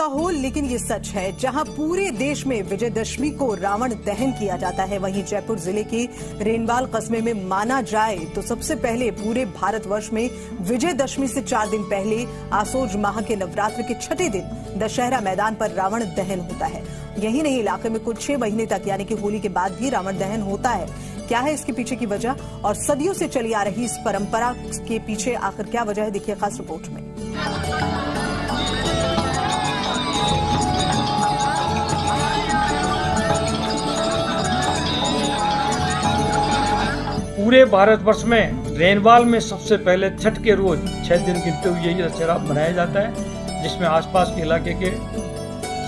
हो लेकिन ये सच है, जहां पूरे देश में विजयदशमी को रावण दहन किया जाता है, वहीं जयपुर जिले के रेनवाल कस्बे में माना जाए तो सबसे पहले पूरे भारतवर्ष में विजयदशमी से 4 दिन पहले आसोज माह के नवरात्र के छठे दिन दशहरा मैदान पर रावण दहन होता है। यही नहीं, इलाके में कुल 6 महीने तक यानी कि होली के बाद भी रावण दहन होता है। क्या है इसके पीछे की वजह और सदियों से चली आ रही इस परंपरा के पीछे आखिर क्या वजह है, देखिए खास रिपोर्ट में। पूरे भारतवर्ष में रेनवाल में सबसे पहले छठ के रोज 6 दिन गिनते हुए यही दशहरा मनाया जाता है, जिसमें आसपास के इलाके के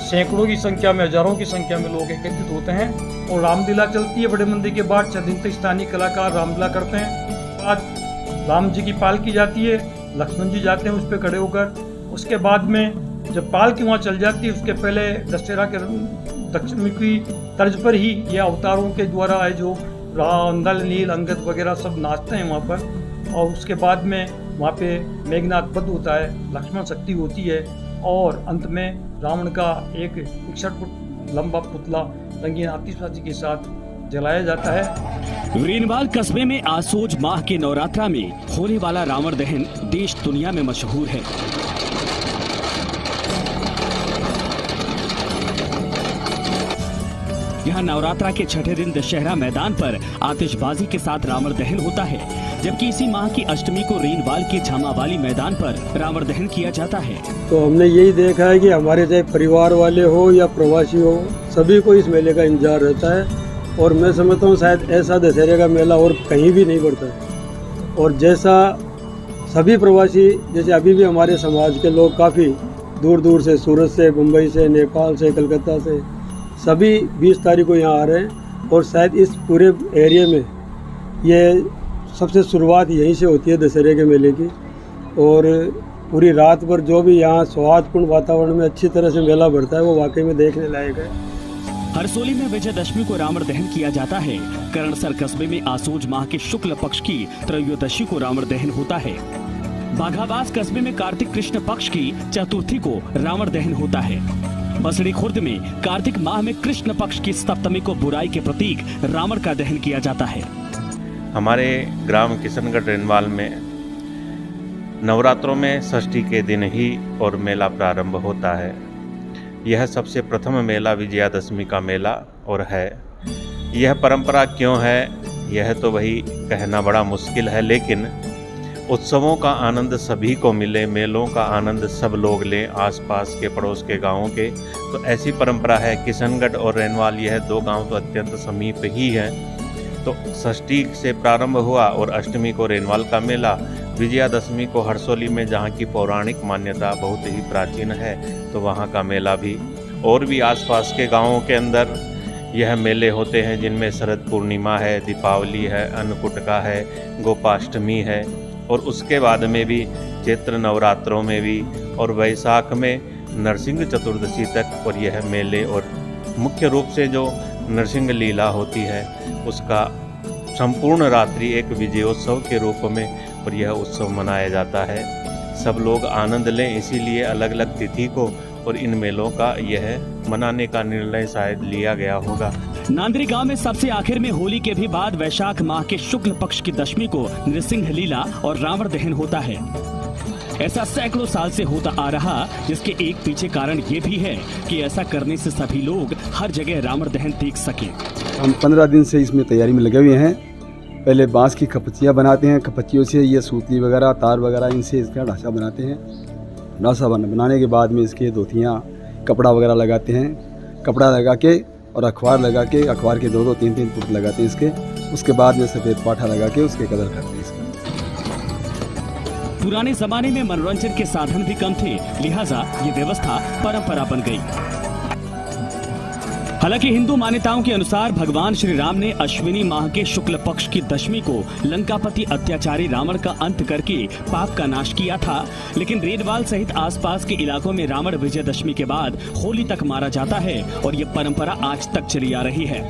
सैकड़ों की संख्या में, हजारों की संख्या में लोग एकत्रित होते हैं और रामलीला चलती है। बड़े मंदिर के बाद 6 दिन तक स्थानीय कलाकार रामलीला करते हैं। आज राम जी की पालकी जाती है, लक्ष्मण जी जाते हैं उस पर खड़े होकर। उसके बाद में जब पालकी वहाँ चल जाती है, उसके पहले दशहरा के दक्षिण की तर्ज पर ही ये अवतारों के द्वारा है जो राम, नल, नील, अंगद वगैरह सब नाचते हैं वहाँ पर। और उसके बाद में वहाँ पे मेघनाथ वध होता है, लक्ष्मण शक्ति होती है और अंत में रावण का एक 61 फुट लंबा पुतला रंगीन आतिशबाजी के साथ जलाया जाता है। रेनवाल कस्बे में आसोज माह के नवरात्रा में होने वाला रावण दहन देश दुनिया में मशहूर है। यहाँ नवरात्रा के छठे दिन दशहरा मैदान पर आतिशबाजी के साथ रावण दहन होता है, जबकि इसी माह की अष्टमी को रेनवाल के झामावाली मैदान पर रावण दहन किया जाता है। तो हमने यही देखा है कि हमारे चाहे परिवार वाले हो या प्रवासी हो, सभी को इस मेले का इंतजार रहता है और मैं समझता हूँ शायद ऐसा दशहरे का मेला और कहीं भी नहीं पड़ता है। और जैसा सभी प्रवासी, जैसे अभी भी हमारे समाज के लोग काफ़ी दूर दूर से, सूरत से, मुंबई से, नेपाल से, कलकत्ता से, सभी 20 तारीख को यहाँ आ रहे हैं और शायद इस पूरे एरिया में ये सबसे शुरुआत यहीं से होती है दशहरे के मेले की। और पूरी रात भर जो भी यहाँ सौहार्दपूर्ण वातावरण में अच्छी तरह से मेला भरता है, वो वाकई में देखने लायक है। हरसोली में विजयदशमी को रावण दहन किया जाता है। करणसर कस्बे में आसोज माह के शुक्ल पक्ष की त्रयोदशी को रावण दहन होता है। बाघाबास कस्बे में कार्तिक कृष्ण पक्ष की चतुर्थी को रावण दहन होता है। बसड़ी खुर्द में कार्तिक माह में कृष्ण पक्ष की सप्तमी को बुराई के प्रतीक रावण का दहन किया जाता है। हमारे ग्राम किशनगढ़ रेनवाल में नवरात्रों में षष्ठी के दिन ही और मेला प्रारंभ होता है। यह सबसे प्रथम मेला विजयादशमी का मेला और है। यह परंपरा क्यों है, यह तो वही कहना बड़ा मुश्किल है, लेकिन उत्सवों का आनंद सभी को मिले, मेलों का आनंद सब लोग लें, आसपास के पड़ोस के गांवों के। तो ऐसी परंपरा है। किशनगढ़ और रेनवाल यह 2 गांव तो अत्यंत समीप ही हैं। तो षष्ठी से प्रारंभ हुआ और अष्टमी को रेनवाल का मेला, विजयादशमी को हरसोली में, जहां की पौराणिक मान्यता बहुत ही प्राचीन है, तो वहां का मेला भी। और भी आसपास के गांवों के अंदर यह मेले होते हैं, जिनमें शरद पूर्णिमा है, दीपावली है, अन्नकूट है, गोपाष्टमी है और उसके बाद में भी चैत्र नवरात्रों में भी और वैशाख में नरसिंह चतुर्दशी तक। और यह मेले और मुख्य रूप से जो नरसिंह लीला होती है उसका संपूर्ण रात्रि एक विजयोत्सव के रूप में और यह उत्सव मनाया जाता है। सब लोग आनंद लें, इसीलिए अलग अलग तिथि को और इन मेलों का यह मनाने का निर्णय शायद लिया गया होगा। नांदरी गांव में सबसे आखिर में होली के भी बाद वैशाख माह के शुक्ल पक्ष की दशमी को नृसिंह लीला और रावण दहन होता है। ऐसा सैकड़ों साल से होता आ रहा, जिसके एक पीछे कारण ये भी है कि ऐसा करने से सभी लोग हर जगह रावण दहन देख सके। हम 15 दिन से इसमें तैयारी में लगे हुए हैं। पहले बांस की खपचियाँ बनाते हैं, खपचियों से ये सूतली वगैरह, तार वगैरह, इनसे इसका ढांचा बनाते हैं। ढांचा बनाने के बाद में इसके धोतियाँ, कपड़ा वगैरह लगाते हैं। कपड़ा लगा के और अखबार लगा के, अखबार के 2-2, 3-3 फुट लगाते हैं इसके। उसके बाद में सफ़ेद पाठा लगा के उसके कलर करते हैं इसका। पुराने जमाने में मनोरंजन के साधन भी कम थे, लिहाजा ये व्यवस्था परंपरा बन गई। हालांकि हिंदू मान्यताओं के अनुसार भगवान श्री राम ने अश्विनी माह के शुक्ल पक्ष की दशमी को लंकापति अत्याचारी रावण का अंत करके पाप का नाश किया था, लेकिन रेनवाल सहित आसपास के इलाकों में रावण विजयदशमी के बाद होली तक मारा जाता है और ये परंपरा आज तक चली आ रही है।